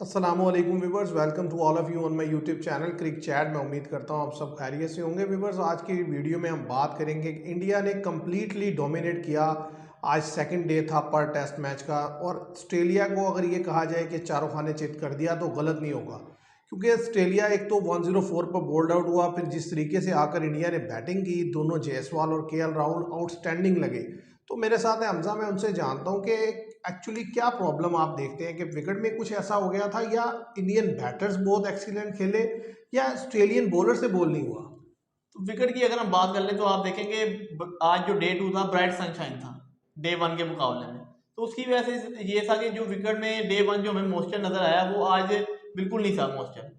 अस्सलामुअलैकुम viewers, welcome to all of you on my YouTube channel Cric Chat. मैं उम्मीद करता हूँ आप सब खैरियत से होंगे। व्यूवर्स, आज की वीडियो में हम बात करेंगे कि इंडिया ने कम्प्लीटली डोमिनेट किया। आज सेकंड डे था पर टेस्ट मैच का, और ऑस्ट्रेलिया को अगर ये कहा जाए कि चारों खाने चित कर दिया तो गलत नहीं होगा, क्योंकि ऑस्ट्रेलिया एक तो 104 पर बोल्ड आउट हुआ। फिर जिस तरीके से आकर इंडिया ने बैटिंग की, दोनों जायसवाल और केएल राहुल आउटस्टैंडिंग लगे। तो मेरे साथ है हमजा, मैं उनसे जानता हूँ कि एक्चुअली क्या प्रॉब्लम आप देखते हैं कि विकेट में कुछ ऐसा हो गया था, या इंडियन बैटर्स बहुत एक्सीलेंट खेले, या ऑस्ट्रेलियन बॉलर से बॉल नहीं हुआ। तो विकेट की अगर हम बात कर लें तो आप देखेंगे आज जो डे 2 था ब्राइट सनशाइन था डे 1 के मुकाबले में। तो उसकी वजह से ये था कि जो विकेट में डे 1 जो हमें मॉइस्चर नजर आया वो आज बिल्कुल नहीं था मॉइस्चर।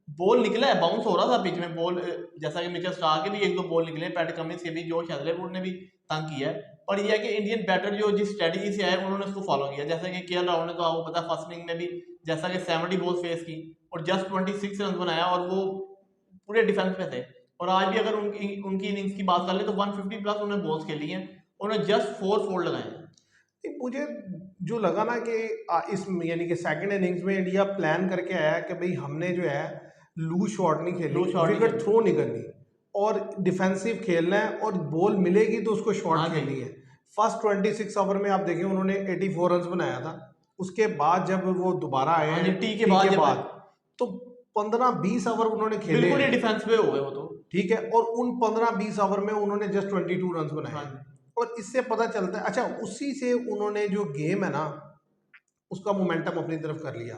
बॉल निकला है, बाउंस हो रहा था पिच में बॉल, जैसा कि मिचेल स्टार्क के भी एक दो बॉल निकले, पैट कमिंस के भी, जोश हेजलेवुड ने भी तंग किया है। पर यह है कि इंडियन बैटर जो जिस स्ट्रेटजी से आए उन्होंने उसको फॉलो किया। जैसा कि केएल राहुल ने तो आपको पता फर्स्ट इनिंग में भी जैसा कि 70 बॉल फेस की और जस्ट 26 रन बनाया, और वो पूरे डिफेंस में थे। और आज भी अगर उनकी उनकी इनिंग्स की बात कर ले तो 150 प्लस उन्होंने बॉल्स खेली हैं, उन्होंने जस्ट 4 फोल्ड लगाए हैं। मुझे जो लगा ना कि इस यानी कि सेकंड इनिंग्स में इंडिया प्लान करके आया कि भाई हमने जो है लूज शॉट नहीं खेलनी, लो शॉट नहीं विकेट खेलना। थ्रो नहीं करनी, और डिफेंसिव खेलना है, और बॉल मिलेगी तो उसको हाँ शॉट जी। खेलनी है। फर्स्ट 26 ओवर में आप देखें उन्होंने 84 रन बनाया था। उसके बाद जब वो दोबारा आए हाँ जी, हैं टी के टी बाद के जब बाद, तो 15-20 ओवर उन्होंने खेले बिल्कुल ही हैं। डिफेंस पे हो गए वो तो। ठीक है, और उन 15-20 ओवर में उन्होंने जस्ट 22 रन बनाए हाँ हैं। जी। और इससे पता चलता है, अच्छा उसी से उन्होंने जो गेम है ना उसका मोमेंटम अपनी तरफ कर लिया,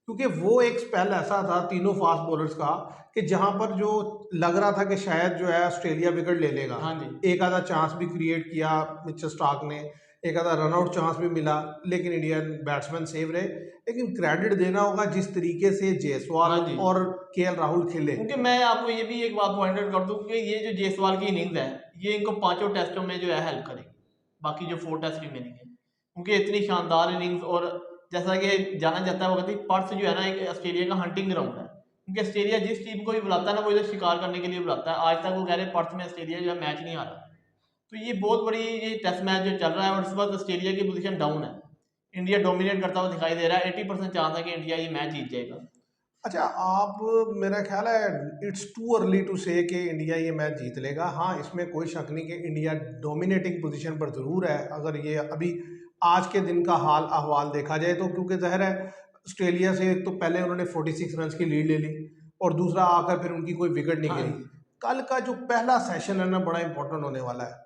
क्योंकि वो एक स्पेल ऐसा था तीनों फास्ट बॉलर्स का कि जहां पर जो लग रहा था कि शायद जो है ऑस्ट्रेलिया विकेट ले लेगा। हाँ जी। एक आधा चांस भी क्रिएट किया मिचेल स्टार्क ने, एक आधा रनआउट चांस भी मिला, लेकिन इंडियन बैट्समैन सेव रहे। लेकिन क्रेडिट देना होगा जिस तरीके से जायसवाल हाँ जी, और केएल राहुल खेले। क्योंकि मैं आपको ये भी एक बात पॉइंट आउट कर दूं कि ये जो जायसवाल की इनिंग्स है ये इनको पांचों टेस्टों में जो है हेल्प करेगी, बाकी जो 4 टेस्ट रिमेनिंग है, क्योंकि इतनी शानदार इनिंग्स। और जैसा कि जाना जाता है, वो कहती है पर्थ जो है ना एक ऑस्ट्रेलिया का हंटिंग ग्राउंड है, क्योंकि ऑस्ट्रेलिया जिस टीम को भी बुलाता है ना वो इधर शिकार करने के लिए बुलाता है। आज तक वो कह रहे हैं पर्थ में ऑस्ट्रेलिया जो है मैच नहीं आ रहा। तो ये बहुत बड़ी ये टेस्ट मैच जो चल रहा है, और इस वक्त ऑस्ट्रेलिया की पोजीशन डाउन है, इंडिया डोमिनेट करता हुआ दिखाई दे रहा है। 80% चांस है कि इंडिया ये मैच जीत जाएगा। अच्छा, आप, मेरा ख्याल है इट्स टू अर्ली टू से कि इंडिया ये मैच जीत लेगा। हाँ, इसमें कोई शक नहीं कि इंडिया डोमिनेटिंग पोजीशन पर ज़रूर है, अगर ये अभी आज के दिन का हाल अहवाल देखा जाए तो। क्योंकि ज़ाहिर है ऑस्ट्रेलिया से एक तो पहले उन्होंने 46 रन की लीड ले ली, और दूसरा आकर फिर उनकी कोई विकेट नहीं हाँ गिरी। जी। कल का जो पहला सेशन है ना बड़ा इंपॉर्टेंट होने वाला है।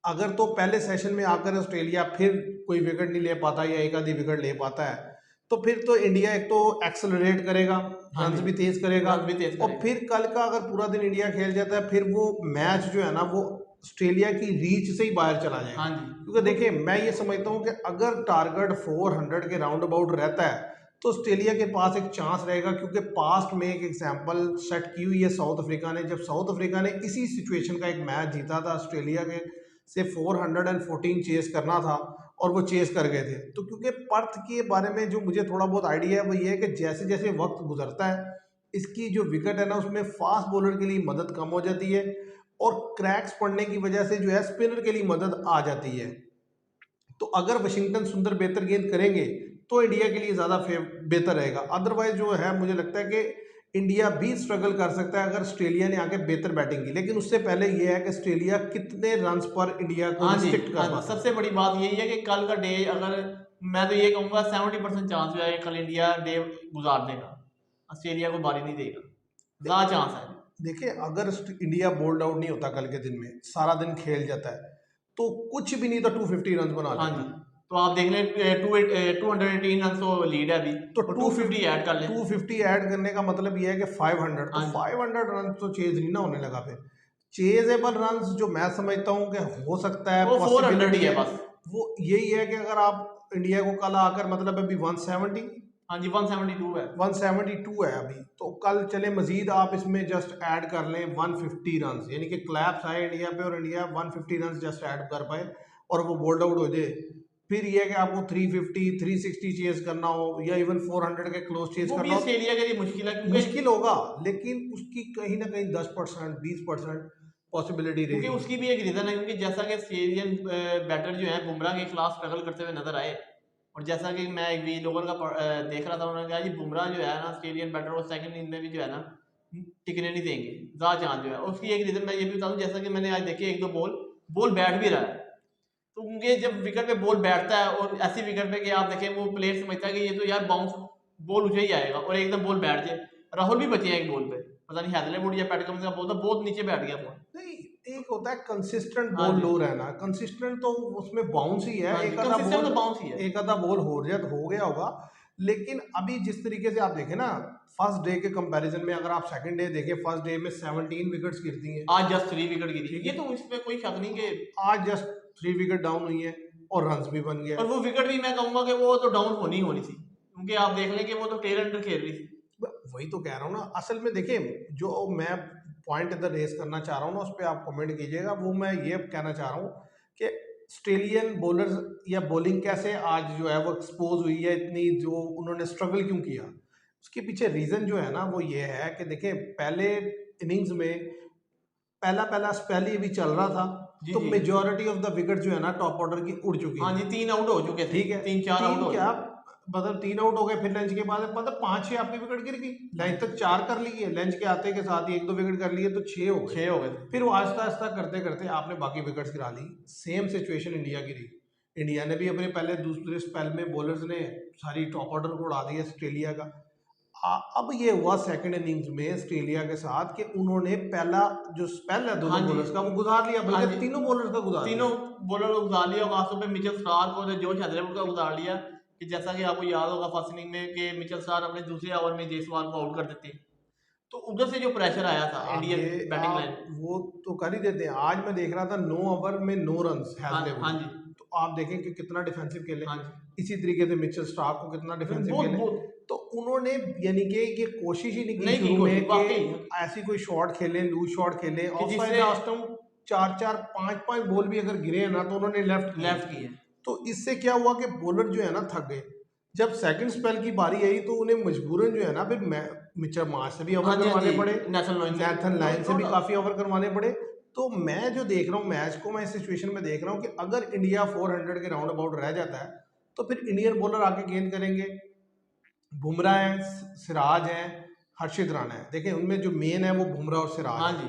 अगर तो पहले सेशन में आकर ऑस्ट्रेलिया फिर कोई विकेट नहीं ले पाता, या एक आधी विकेट ले पाता है, तो फिर तो इंडिया एक तो एक्सेलरेट करेगा, हाँ रन जी, भी तेज करेगा। रन भी तेज और करेगा। फिर कल का अगर पूरा दिन इंडिया खेल जाता है, फिर वो मैच जो है ना वो ऑस्ट्रेलिया की रीच से ही बाहर चला जाएगा। हाँ जी, क्योंकि देखिए, मैं ये समझता हूँ कि अगर टारगेट 400 के राउंड अबाउट रहता है तो ऑस्ट्रेलिया के पास एक चांस रहेगा। क्योंकि पास्ट में एक एग्जांपल सेट की हुई है साउथ अफ्रीका ने, जब साउथ अफ्रीका ने इसी सिचुएशन का एक मैच जीता था ऑस्ट्रेलिया के से 414 चेस करना था, और वो चेस कर गए थे। तो क्योंकि पर्थ के बारे में जो मुझे थोड़ा बहुत आइडिया है वो ये है कि जैसे जैसे वक्त गुजरता है, इसकी जो विकेट है ना उसमें फास्ट बॉलर के लिए मदद कम हो जाती है, और क्रैक्स पड़ने की वजह से जो है स्पिनर के लिए मदद आ जाती है। तो अगर वाशिंगटन सुंदर बेहतर गेंद करेंगे तो इंडिया के लिए ज़्यादा बेहतर रहेगा। अदरवाइज जो है मुझे लगता है कि इंडिया भी स्ट्रगल कर सकता है अगर ऑस्ट्रेलिया ने आके बेहतर बैटिंग की। लेकिन उससे पहले ये है कि ऑस्ट्रेलिया कितने रन्स पर इंडिया को हाँ जी, रिस्ट्रिक्ट हाँ कर जी, पाता है। सबसे बड़ी बात यही है कि कल का डे अगर, मैं तो ये कहूँगा 70% चांस जो है कल इंडिया डे गुजार देगा, ऑस्ट्रेलिया को बारी नहीं देगा, दे- ज़्यादा चांस है। देखिए, अगर इंडिया बोल्ड आउट नहीं होता कल के दिन में, सारा दिन खेल जाता है, तो कुछ भी नहीं तो 250 रन बना हाँ जी, लेता। तो आप देख लें 218 रन तो लीड है अभी, तो और 250 ऐड कर लें। 250 ऐड करने का मतलब ये है कि 500, तो हाँ जी, 500 रन तो चेज नहीं ना होने लगा। फिर चेजेबल रन जो मैं समझता हूँ कि हो सकता है, वो 400 पॉसिबिलिटी ही है है, बस। वो यही है कि अगर आप इंडिया को कल आकर, मतलब अभी 170, हाँ जी, 172 है। 172 है अभी, तो कल चले मजीद आप इसमें जस्ट ऐड कर लें 150 रन, यानी कि क्लैप्स आए इंडिया पे और इंडिया 150 रन जस्ट ऐड कर पाए और वो बोल्ड आउट हो जाए। फिर ये है कि आपको 350 360 चेज करना हो, या इवन 400 के क्लोज चेज वो भी करना हो, ऑस्ट्रेलिया के लिए मुश्किल है, मुश्किल होगा। लेकिन उसकी कहीं ना कहीं 10% 20% पॉसिबिलिटी क्योंकि रहेगी। उसकी भी एक रीज़न है, क्योंकि जैसा कि ऑस्ट्रेलियन बैटर जो है बुमराह के खिलाफ स्ट्रगल करते हुए नजर आए, और जैसा कि मैं एक भी लोगों का देख रहा था, उन्होंने कहा जी बुमराह जो है ना ऑस्ट्रेलियन बैटर और सेकंड इनिंग में भी जो है ना टिकने नहीं देंगे, ज़्यादा चांस जो है। और उसकी एक रीज़न मैं ये भी बता दूं, जैसा कि मैंने आज देखे एक दो बॉल बैठ भी रहा है, तो उनके जब विकेट पे बॉल बैठता है और ऐसी विकेट पे कि आप देखें वो प्लेयर समझता है कि ये तो यार बाउंस बॉल उठे ही आएगा और एकदम बॉल बैठ जाए। राहुल भी बचे हैं एक बॉल पे, पता नहीं हैदरवुड या पैट कमिंस का बॉल था, बहुत नीचे बैठ गया बॉल। नहीं, एक होता है कंसिस्टेंट हाँ बॉल जी, लो रहना, कंसिस्टेंट तो उसमें बाउंस ही है, हाँ जी, कंसिस्टेंट तो बाउंस ही है। एक आधा बॉल हो जाए तो हो गया होगा। लेकिन अभी जिस तरीके से आप देखें ना, फर्स्ट डे के कंपैरिजन में अगर आप सेकंड डे देखें, फर्स्ट डे में 17 विकेट्स गिरती हैं, आज जस्ट 3 विकेट गिरी, ठीक ये है, तो इसमें कोई शक नहीं कि, आज जस्ट 3 विकेट डाउन हुई है और रन्स भी बन गया और है। वो विकेट भी मैं कहूंगा कि वो तो डाउन होनी ही होनी थी, क्योंकि आप देख लें कि वो तो टेल अंडर खेल रही थी। वही तो कह रहा हूँ ना, असल में देखिए जो मैं पॉइंट इधर रेस करना चाह रहा हूँ ना, उस पर आप कमेंट कीजिएगा। वो मैं ये कहना चाह रहा हूँ कि ऑस्ट्रेलियन बॉलर्स या बॉलिंग कैसे आज जो है वो एक्सपोज हुई है, इतनी जो उन्होंने स्ट्रगल क्यों किया, उसके पीछे रीज़न जो है ना वो ये है कि देखिए पहले इनिंग्स में पहला पहला स्पेल ही भी चल रहा था, जी तो जी, मेजोरिटी ऑफ द विकेट जो है ना टॉप ऑर्डर की उड़ चुकी हाँ थी। जी, 3 आउट हो चुके थे, ठीक है, 3-4 आउट तीन हो क्या, चुके। मतलब 3 आउट हो गए, फिर लंच के बाद मतलब 5-6 आपकी विकेट गिर गई, लंच तक 4 कर लिए, लंच के आते के साथ ही 1-2 विकेट कर लिए तो 6 हो गए। 6 हो गए थे। फिर वो आहिस्ता आहिस्ता करते करते आपने बाकी विकेट्स गिरा ली। सेम सिचुएशन इंडिया की रही, इंडिया ने भी अपने पहले दूसरे स्पेल में बॉलर्स ने सारी टॉप ऑर्डर को उड़ा दिया ऑस्ट्रेलिया का। अब ये हुआ सेकंड इनिंग्स में ऑस्ट्रेलिया के साथ कि उन्होंने पहला जो स्पेल है हाँ दोनों जी, बॉलर्स का वो गुजार लिया, हाँ बल्कि जी, तीनों बॉलर्स का गुजार तीनों लिया। बॉलर को गुजार लिया, और खासतौर पे मिचेल स्टार्क और जोश हैदरवुड का गुजार लिया। कि जैसा कि आपको याद होगा फर्स्ट इनिंग में कि मिचेल स्टार्क अपने दूसरे ओवर में जयसवाल को आउट कर देते, तो उधर से जो प्रेशर आया था आप इंडियन ये बैटिंग लाइन। आप वो तो कर ही देते हैं। आज मैं देख रहा था 9 ओवर में 9 रन्स हाँ हाँ हैजलेवुड, जी, तो आप देखें कि कितना डिफेंसिव खेले। हाँ जी, इसी तरीके से मिचेल स्टार्क को कितना डिफेंसिव बहुत खेले। बहुत तो उन्होंने यानी कि ये कोशिश ही नहीं की नहीं की शुरू कोशिश में कि वाकई, ऐसी कोई शॉट खेलें, लूज शॉट खेलें, कि ऑफ साइड जिससे लास्ट टाइम 4-4 5-5 बॉल भी अगर गिरे हैं ना तो उन्होंने लेफ्ट किए। लेफ्ट की है। तो इससे क्या हुआ कि बॉलर जो है ना थक गए। जब सेकंड स्पेल की बारी आई तो उन्हें मजबूरन जो है ना फिर मिचेल मार्श से भी हाँ ओवर जी, हाँ करवाने जी, पड़े, नेशनल लाइन से नेथन नो लाइन से नो भी डाउट। काफ़ी ओवर करवाने पड़े। तो मैं जो देख रहा हूँ मैच को, मैं इस सिचुएशन में देख रहा हूँ कि अगर इंडिया 400 के राउंड अबाउट रह जाता है तो फिर इंडियन बॉलर आके गेंद करेंगे। बुमराह हैं, सिराज हैं, हर्षित राणा है। देखिए उनमें जो मेन है वो बुमराह और सिराज हाँ है। जी,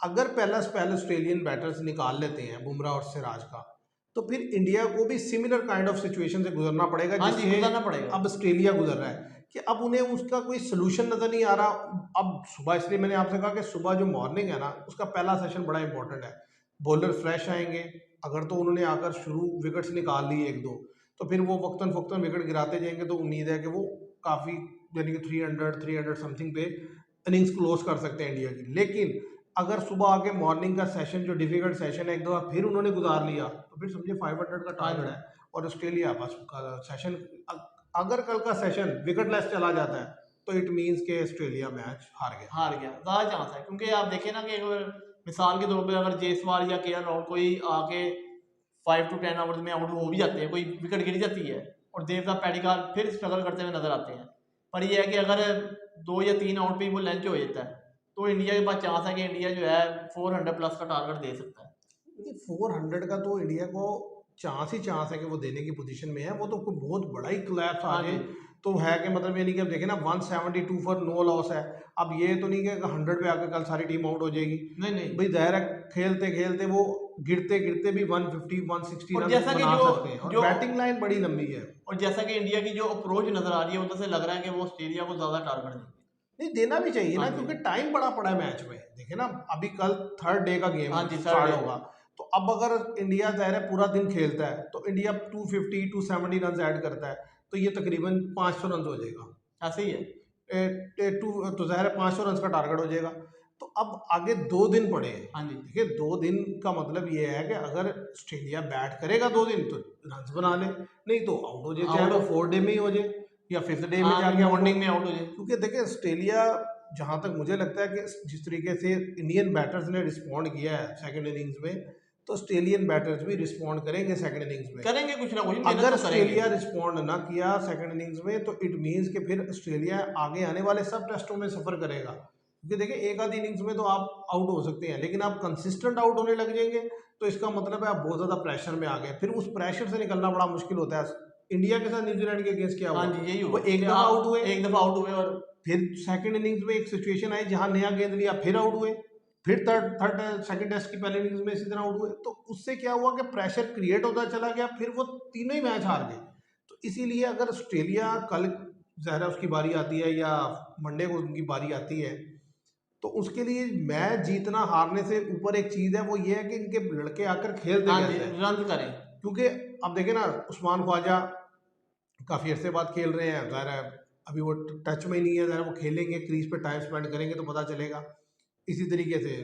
अगर पहला स्पेल ऑस्ट्रेलियन बैटर्स निकाल लेते हैं बुमराह और सिराज का, तो फिर इंडिया को भी सिमिलर काइंड ऑफ सिचुएशन से गुजरना पड़ेगा हाँ जी, जिससे गुजारना पड़ेगा। अब ऑस्ट्रेलिया गुजर रहा है, कि अब उन्हें उसका कोई सोल्यूशन नज़र नहीं आ रहा। अब सुबह, इसलिए मैंने आपसे कहा कि सुबह जो मॉर्निंग है ना उसका पहला सेशन बड़ा इंपॉर्टेंट है। बॉलर फ्रेश आएंगे, अगर तो उन्होंने आकर शुरू विकेट्स निकाल लिए एक दो, तो फिर वो वक्तन फक्तन विकेट गिराते जाएंगे, तो उम्मीद है कि वो काफ़ी यानी कि 300 समथिंग पे इनिंग्स क्लोज कर सकते हैं इंडिया की। लेकिन अगर सुबह आके मॉर्निंग का सेशन जो डिफिकल्ट सेशन है एक दो फिर उन्होंने गुजार लिया, तो फिर समझिए 500 का हाँ टारगेट जी, है और ऑस्ट्रेलिया बस सेशन, अगर कल का सेशन विकेटलेस चला जाता है तो इट मीन्स के ऑस्ट्रेलिया मैच हार गया। हार गया, ज़्यादा चांस है, क्योंकि आप देखें ना कि अगर मिसाल के तौर पे अगर जयसवाल या केएल राहुल कोई आके 5 to 10 आवर्स में आउट हो भी जाते हैं, कोई विकेट गिर जाती है, और देवता पैडिकाल फिर स्ट्रगल करते हुए नजर आते हैं। पर यह है कि अगर 2 या 3 आउट पे ही वो लंच हो जाता है, तो इंडिया के पास चांस है कि इंडिया जो है 400 प्लस का टारगेट दे सकता है। ये 400 का तो इंडिया को चांस ही चांस है कि वो देने की पोजीशन में है। वो तो कोई बहुत बड़ा ही क्लैप्स आ हाँ जाए जी, तो है कि मतलब ये नहीं कि अब देखें ना 172 फॉर नो लॉस है। अब ये तो नहीं कि 100 पे आकर कल सारी टीम आउट हो जाएगी। नहीं नहीं। भाई जाहिर है खेलते खेलते वो गिरते गिरते भी 150 160 और रन जैसा कि बना जो सकते हैं, और जो बैटिंग लाइन बड़ी लंबी है। और जैसा कि इंडिया की जो अप्रोच नजर आ रही है, उधर से लग रहा है कि वो ऑस्ट्रेलिया को ज्यादा टारगेट देंगे। नहीं, देना भी चाहिए हाँ ना, जी, क्योंकि टाइम बड़ा पड़ा है मैच में। देखिए ना अभी कल थर्ड डे का गेम हाँ जी, थर्ड स्टार्ट डे। होगा, तो अब अगर इंडिया ज़ाहिर है पूरा दिन खेलता है तो इंडिया 250 270 रन ऐड करता है, तो ये तकरीबन 500 रन हो जाएगा। ऐसे ही है। तो ज़ाहिर है 500 रन का टारगेट हो जाएगा। तो अब आगे 2 दिन पड़े हैं। हाँ जी, देखिए 2 दिन का मतलब ये है कि अगर ऑस्ट्रेलिया बैट करेगा 2 दिन तो रन बना ले, नहीं तो आउट हो जाए, चाहे आउट वो हो, 4 डे में ही हो जाए या 5th डे में हाँ जाके आउट हो। मॉर्निंग में आउट हो जाए। क्योंकि देखिए ऑस्ट्रेलिया, जहां तक मुझे लगता है कि जिस तरीके से इंडियन बैटर्स ने रिस्पॉन्ड किया है सेकंड इनिंग्स में, तो ऑस्ट्रेलियन बैटर्स भी रिस्पॉन्ड करेंगे सेकंड इनिंग्स में। करेंगे कुछ ना कुछ, मेहनत अगर तो करेंगे। ऑस्ट्रेलिया रिस्पॉन्ड ना किया सेकंड इनिंग्स में तो इट मीन्स कि फिर ऑस्ट्रेलिया आगे आने वाले सब टेस्टों में सफर करेगा। क्योंकि देखिए एक आधी इनिंग्स में तो आप आउट हो सकते हैं, लेकिन आप कंसिस्टेंट आउट होने लग जाएंगे तो इसका मतलब है आप बहुत ज़्यादा प्रेशर में आ गए, फिर उस प्रेशर से निकलना बड़ा मुश्किल होता है इंडिया के साथ न्यूजीलैंड के अगेंस्ट क्या हाँ हुआ, जी, यही वो हुआ एक कि दफा आप आउट हुए, एक दफा आउट हुए और फिर सेकंड इनिंग्स में एक सिचुएशन आई जहां नया गेंद लिया फिर आउट हुए, फिर थर्ड थर्ड सेकंड टेस्ट की पहले इनिंग्स में इसी तरह आउट हुए। तो उससे क्या हुआ कि प्रेशर क्रिएट होता चला गया, फिर वो तीनों ही मैच हार गए। तो इसीलिए अगर ऑस्ट्रेलिया कल ज़ाहिर है उसकी बारी आती है या मंडे को उनकी बारी आती है, तो उसके लिए मैच जीतना हारने से ऊपर एक चीज़ है, वो ये है कि इनके लड़के आकर खेलते हाँ जी कैसे हैं। रन करें। क्योंकि अब देखें ना, उस्मान ख्वाजा काफ़ी अरसे बाद खेल रहे हैं, ज़ाहिर है अभी वो टच में ही नहीं है, ज़ाहिर है वो खेलेंगे, क्रीज पे टाइम स्पेंड करेंगे तो पता चलेगा। इसी तरीके से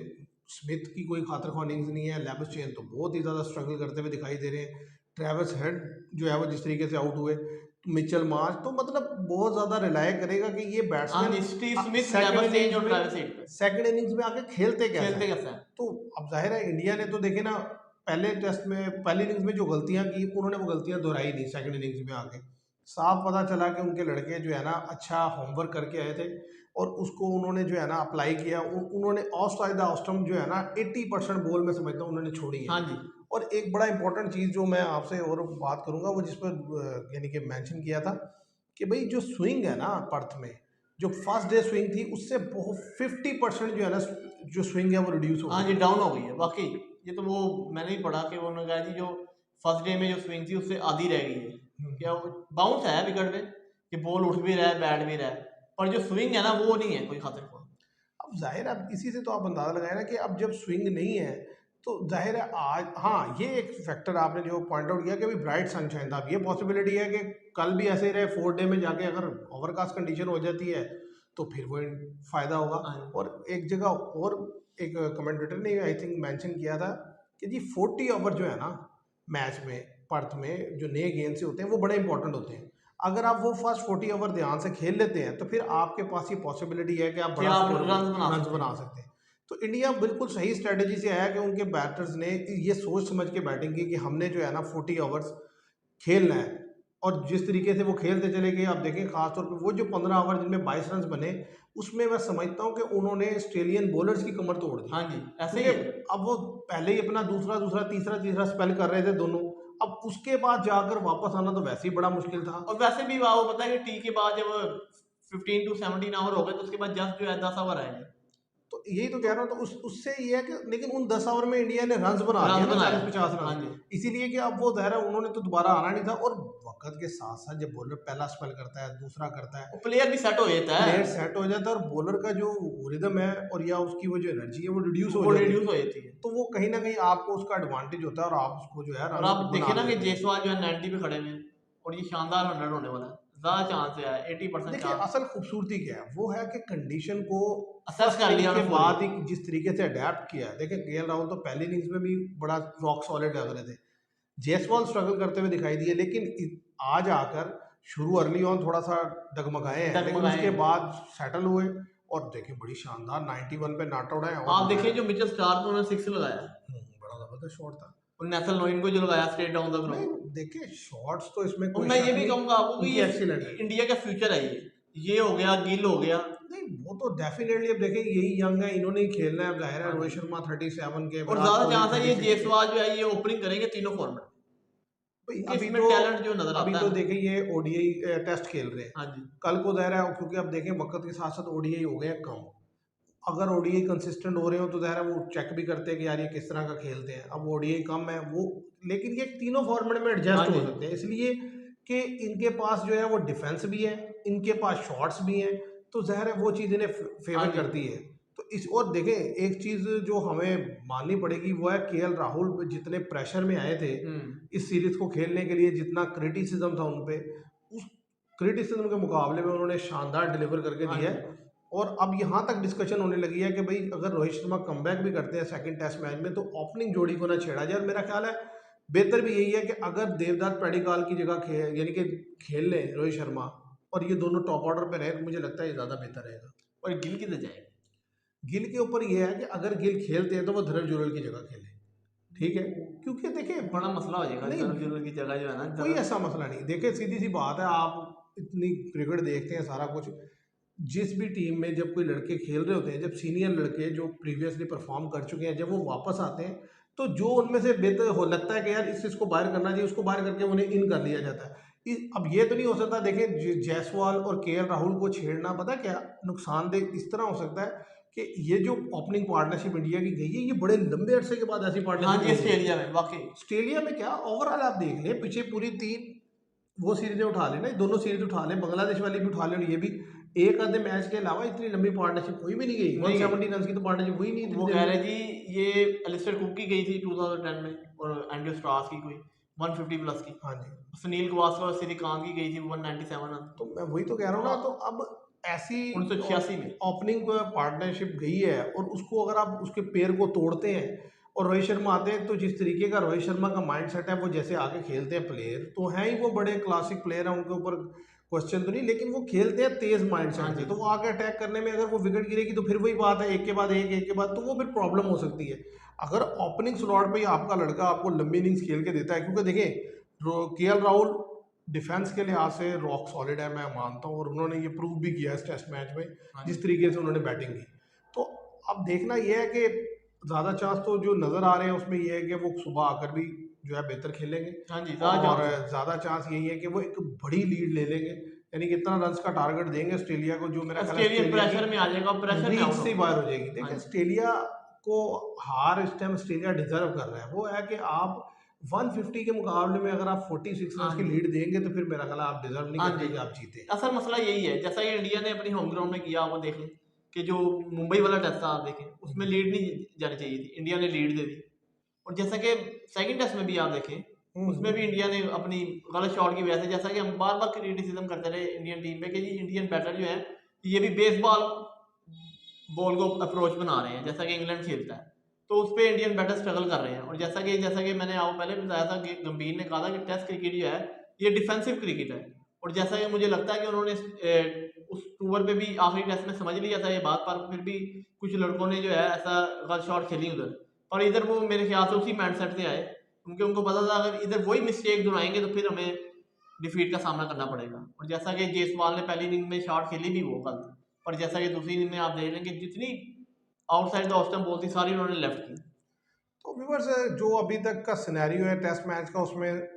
स्मिथ की कोई खातर ख्वाह इनिंग्स नहीं है, लेबस्टेन तो बहुत ही ज़्यादा स्ट्रगल करते हुए दिखाई दे रहे हैं, ट्रेविस हेड जो है वो जिस तरीके से आउट हुए, तो मिचेल मार्श तो मतलब बहुत ज़्यादा रिलाय करेगा कि ये हाँ बैट्समैन जी Steve Smith second labour change innings और में ट्रेविस हेड पे सेकंड इनिंग्स में आके खेलते कैसे खेलते हैं। कैसे हैं। तो अब जाहिर है इंडिया ने तो देखे ना, पहले टेस्ट में पहली इनिंग्स में जो गलतियां की उन्होंने वो गलतियां दोहराई नहीं, सेकंड इनिंग्स में आके साफ पता चला कि उनके लड़के जो है ना अच्छा होमवर्क करके आए थे और उसको उन्होंने जो है ना अप्लाई किया। उन्होंने ऑफ द ऑस्टम जो है ना 80% बॉल में समझता हूँ उन्होंने छोड़ी है। हाँ जी और एक बड़ा इंपॉर्टेंट चीज़ जो मैं आपसे और बात करूंगा वो जिस पर यानी कि मेंशन किया था कि भाई जो स्विंग है ना पर्थ में, जो फर्स्ट डे स्विंग थी उससे बहुत 50% जो है ना जो स्विंग है वो रिड्यूस हो हाँ गई जी है। डाउन हो गई है वाकई। ये तो वो मैंने भी पढ़ा कि वो उन्होंने कहा जी जो फर्स्ट डे में जो स्विंग थी उससे आधी रह गई है। क्या बाउंस है विकेट पे कि बॉल उठ भी रहा है बैठ भी रहा है, पर जो स्विंग है ना वो नहीं है कोई खातिर को। अब जाहिर है अब इसी से तो आप अंदाजा लगाए ना कि अब जब स्विंग नहीं है तो जाहिर है आज, हाँ ये एक फैक्टर आपने जो पॉइंट आउट किया कि अभी ब्राइट सनशाइन था, अब ये पॉसिबिलिटी है कि कल भी ऐसे ही रहे, फोर्थ डे में जाके अगर ओवरकास्ट कंडीशन हो जाती है तो फिर वो फायदा होगा। हाँ और एक जगह और एक कमेंटेटर ने आई थिंक मेंशन किया था कि जी 40 ओवर जो है ना मैच में पर्थ में जो नए गेंद से होते हैं वो बड़े इंपॉर्टेंट होते हैं। अगर आप वो फर्स्ट 40 ओवर ध्यान से खेल लेते हैं तो फिर आपके पास ये पॉसिबिलिटी है कि आप कि बड़ा आप स्कोर रन बना रन सकते बना हैं। सकते हैं। तो इंडिया बिल्कुल सही स्ट्रेटेजी से आया कि उनके बैटर्स ने ये सोच समझ के बैटिंग की कि हमने जो है ना 40 ओवर्स खेलना है। और जिस तरीके से वो खेलते चले गए, आप देखें खासतौर पर वो जो 15 ओवर जिनमें 22 रन बने, उसमें मैं समझता हूँ कि उन्होंने ऑस्ट्रेलियन बॉलर्स की कमर तोड़ दी। हाँ जी ऐसे क्योंकि ही है। अब वो पहले ही अपना दूसरा दूसरा तीसरा तीसरा स्पेल कर रहे थे दोनों, अब उसके बाद जाकर वापस आना तो वैसे ही बड़ा मुश्किल था। और वैसे भी वो पता है कि टी के बाद जब 15 to 17 ओवर हो गए तो उसके बाद जस्ट जो है 10 ओवर आएंगे। तो यही तो तो कह रहा हूँ, तो उससे ये है कि लेकिन उन 10 ओवर में इंडिया ने रन बना दिए रन ना बनाए। 40-50 हाँ रन। जी इसीलिए कि अब वो दायरा उन्होंने तो दोबारा आना नहीं था। और वक्त के साथ साथ जब बॉलर पहला स्पेल करता है दूसरा करता है, वो प्लेयर भी सेट हो जाता है। प्लेयर सेट हो जाता है और बॉलर का जो रिदम है और या उसकी वो जो एनर्जी है वो रिड्यूस हो वो जाती रिड्यूस है। हो जाती है। तो वो कहीं ना कहीं आपको उसका एडवांटेज होता है और आप उसको जो है और रन आप बना देखें ना कि लेते हैं। जायसवाल जो है 90 पे खड़े हुए हैं और ये शानदार 100 होने वाला है, ज्यादा चांस है 80% देखिए चांस। असल खूबसूरती क्या है, वो है कि कंडीशन को असेस फर्स्ट कर इनिंग्स लिया के उन्होंने बाद ही फुली। जिस तरीके से अडेप्ट किया है। देखिए केएल राहुल तो पहली इनिंग्स में भी बड़ा रॉक सॉलिड लग रहे थे, जायसवाल स्ट्रगल करते हुए दिखाई दिए, लेकिन आज आकर शुरू अर्ली ऑन थोड़ा सा डगमगाए हैं, लेकिन डगमगाए उसके हैं। बाद सेटल हुए और देखिए बड़ी शानदार 91 पे नॉट आउट है। और आप देखिए जो मिचेल स्टार्क को उन्होंने 6 लगाया बड़ा जबरदस्त शॉट था। और नेथल नोइन को जो लगाया स्ट्रेट डाउन द नहीं ग्राउंड। देखिए शॉट्स तो इसमें और कोई मैं ये शक भी नहीं, कहूंगा आपको कि उनकी ये एक्सीलेंट है। इंडिया का फ्यूचर है ये हो गया गिल हो गया। नहीं वो तो डेफिनेटली, अब देखें यही यंग है, इन्होंने ही खेलना है। अब जाहिर है हाँ रोहित जी शर्मा 37 के, और विराट ज्यादा कोहली चांस है ये 36 के। जायसवाल जो है ये ओपनिंग करेंगे तीनों फॉर्मेट में भाई क्योंकि इसमें टैलेंट जो नजर अभी आता तो है ना। देखें ये ओडीआई टेस्ट खेल रहे हैं, हाँ जी कल को ज़ाहिर है क्योंकि अब देखें वक्त के साथ साथ ओडीआई हो गए हैं कम। अगर ओडीआई कंसिस्टेंट हो रहे हो तो ज़ाहिर है वो चेक भी करते हैं कि यार ये किस तरह का खेलते हैं। अब ओडीआई कम है वो, लेकिन ये तीनों फॉर्मेट में हाँ एडजस्ट हो जी सकते हैं, इसलिए कि इनके पास जो है वो डिफेंस भी है, इनके पास शॉट्स भी हैं, तो ज़ाहिर है वो चीज़ इन्हें हाँ फेवर जी। करती है। तो इस और देखें एक चीज़ जो हमें माननी पड़ेगी वो है केएल राहुल जितने प्रेशर में आए थे इस सीरीज को खेलने के लिए, जितना क्रिटिसिज्म था उन पे, उस क्रिटिसिज्म के मुकाबले में उन्होंने शानदार डिलीवर करके हाँ दिया जी है। और अब यहाँ तक डिस्कशन होने लगी है कि भाई अगर रोहित शर्मा कमबैक भी करते हैं सेकंड टेस्ट मैच में तो ओपनिंग जोड़ी को ना छेड़ा जाए। और मेरा ख्याल है बेहतर भी यही है कि अगर देवदत्त पडिक्कल की जगह यानी कि खेल लें रोहित शर्मा और ये दोनों टॉप ऑर्डर पे रहे, तो मुझे लगता है ये ज़्यादा बेहतर रहेगा। और गिल किधर जाएगा। गिल के ऊपर ये है कि अगर गिल खेलते हैं तो वो धरम जुरल की जगह खेले, ठीक है, क्योंकि देखिए बड़ा मसला हो जाएगा नहीं धर्मजुल की जगह जो है ना कोई ऐसा मसला नहीं। देखिए सीधी सी बात है, आप इतनी क्रिकेट देखते हैं सारा कुछ, जिस भी टीम में जब कोई लड़के खेल रहे होते हैं, जब सीनियर लड़के जो प्रीवियसली परफॉर्म कर चुके हैं जब वो वापस आते हैं, तो जो उनमें से बेहतर हो लगता है कि यार इसको बाहर करना चाहिए, उसको बाहर करके उन्हें इन कर लिया जाता है। अब ये तो नहीं हो सकता, देखिए जायसवाल और केएल राहुल को छेड़ना पता क्या नुकसानदेह इस तरह हो सकता है कि ये जो ओपनिंग पार्टनरशिप इंडिया की गई है, ये बड़े लंबे अरसे के बाद ऐसी हाँ पार्टनरशिप जी, हो गई। ऑस्ट्रेलिया में वाकई। ऑस्ट्रेलिया में क्या ओवरऑल आप देख लें, पीछे पूरी 3 वो सीरीजें उठा लें ना, दोनों सीरीज उठा लें, बांग्लादेश वाली भी उठा लें, और ये भी एक आधे मैच के अलावा इतनी लंबी पार्टनरशिप कोई भी नहीं गई। नहीं गई। 170 रन की तो पार्टनरशिप हुई नहीं इतनी वो देर कह में। रहे जी ये एलिस्टर कुक की गई थी 2010 में, और एंड्रयू स्ट्रास की कोई 150 प्लस की, हाँ जी, सुनील गावस्कर और श्रीकांत की गई थी 197 रन। तो मैं वही तो कह रहा हूँ ना, तो अब ऐसी 1986 में। ओपनिंग पार्टनरशिप गई है और उसको अगर आप उसके पैर को तोड़ते हैं और रोहित शर्मा आते हैं, तो जिस तरीके का रोहित शर्मा का माइंड सेट है, वो जैसे आगे खेलते हैं प्लेयर, तो हैं ही वो बड़े क्लासिक प्लेयर हैं, उनके ऊपर क्वेश्चन तो नहीं, लेकिन वो खेलते हैं तेज माइंड हाँ सेट से, जी। तो वो आगे अटैक करने में अगर वो विकेट गिरेगी तो फिर वही बात है, एक के बाद एक, एक के बाद, तो वो फिर प्रॉब्लम हो सकती है। अगर ओपनिंग स्लॉट पे ही आपका लड़का आपको लंबी इनिंग्स खेल के देता है, क्योंकि देखिए केएल राहुल डिफेंस के लिहाज से रॉक सॉलिड है, मैं मानता हूँ, और उन्होंने ये प्रूव भी किया इस टेस्ट मैच में हाँ जी। जिस तरीके से उन्होंने बैटिंग की। तो अब देखना यह है कि ज़्यादा चांस तो जो नज़र आ रहे हैं उसमें यह है कि वो सुबह आकर भी जो है बेहतर खेलेंगे, हाँ जी, ज़्यादा और चांस है। ज़्यादा चांस यही है कि वो एक बड़ी लीड ले लेंगे, यानी कि इतना रन का टारगेट देंगे ऑस्ट्रेलिया को, जो मेरा ख्याल है ऑस्ट्रेलियन ऑस्ट्रेलिया प्रेशर में आ जाएगा, प्रेशर की में रीच आउट से ही होगा। बाहर हो जाएगी। हाँ देखिए जी। ऑस्ट्रेलिया को हार इस टाइम ऑस्ट्रेलिया डिजर्व कर रहा है, वो है कि आप 150 के मुकाबले में अगर आप 46 रन हाँ की जी। लीड देंगे तो फिर मेरा ख्याल है आप डिजर्व नहीं हाँ करते जी। कि आप जीते। असल मसला यही है, जैसा कि इंडिया ने अपनी होम ग्राउंड में किया, वो देख लें कि जो मुंबई वाला टेस्ट था, आप देखें उसमें लीड नहीं जानी चाहिए थी, इंडिया ने लीड दे दी। और जैसा कि सेकंड टेस्ट में भी आप देखें, उसमें भी इंडिया ने अपनी गलत शॉट की वजह से, जैसा कि हम बार बार क्रिटिसिज्म करते रहे इंडियन टीम पे कि जी इंडियन बैटर जो है ये भी बेसबॉल बॉल को अप्रोच बना रहे हैं जैसा कि इंग्लैंड खेलता है, तो उस पर इंडियन बैटर स्ट्रगल कर रहे हैं। और जैसा कि मैंने आपको पहले बताया था कि गंभीर ने कहा था कि टेस्ट क्रिकेट जो है ये डिफेंसिव क्रिकेट है, और जैसा कि मुझे लगता है कि उन्होंने उस टूर पे भी आखिरी टेस्ट में समझ लिया था ये बात, पर फिर भी कुछ लड़कों ने जो है ऐसा गलत शॉट खेली उधर, और इधर वो मेरे ख्याल से उसी माइंडसेट से आए, क्योंकि उनको पता था अगर इधर वही मिस्टेक दोहराएंगे तो फिर हमें डिफीट का सामना करना पड़ेगा। और जैसा कि जयसवाल ने पहली इनिंग में शॉट खेली भी वो गलत, पर जैसा कि दूसरी इनिंग में आप देख रहे हैं कि जितनी outside the off stump ball थी सारी उन्होंने लेफ्ट की। तो व्यूअर्स, जो अभी तक का सिनेरियो है टेस्ट मैच का, उसमें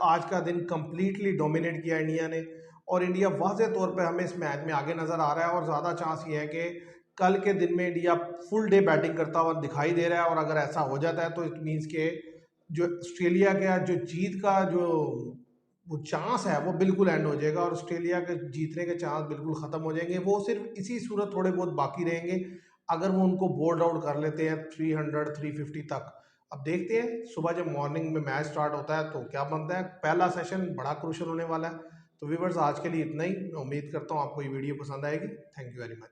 आज का दिन कंप्लीटली डोमिनेट किया इंडिया ने, और इंडिया वाज़ेह तौर पे हमें इस मैच में आगे नज़र आ रहा है, और ज़्यादा चांस ये है कि कल के दिन में इंडिया फुल डे बैटिंग करता हुआ दिखाई दे रहा है, और अगर ऐसा हो जाता है तो इट मीन्स के जो ऑस्ट्रेलिया का जो जीत का जो वो चांस है वो बिल्कुल एंड हो जाएगा, और ऑस्ट्रेलिया के जीतने के चांस बिल्कुल ख़त्म हो जाएंगे। वो सिर्फ इसी सूरत थोड़े बहुत बाकी रहेंगे अगर वो उनको बोल्ड आउट कर लेते हैं 300 350 तक। अब देखते हैं सुबह जब मॉर्निंग में मैच स्टार्ट होता है तो क्या बनता है। पहला सेशन बड़ा क्रूशल होने वाला है। तो व्यूवर्स, आज के लिए इतना ही। मैं उम्मीद करता हूँ आपको ये वीडियो पसंद आएगी। Thank you very much.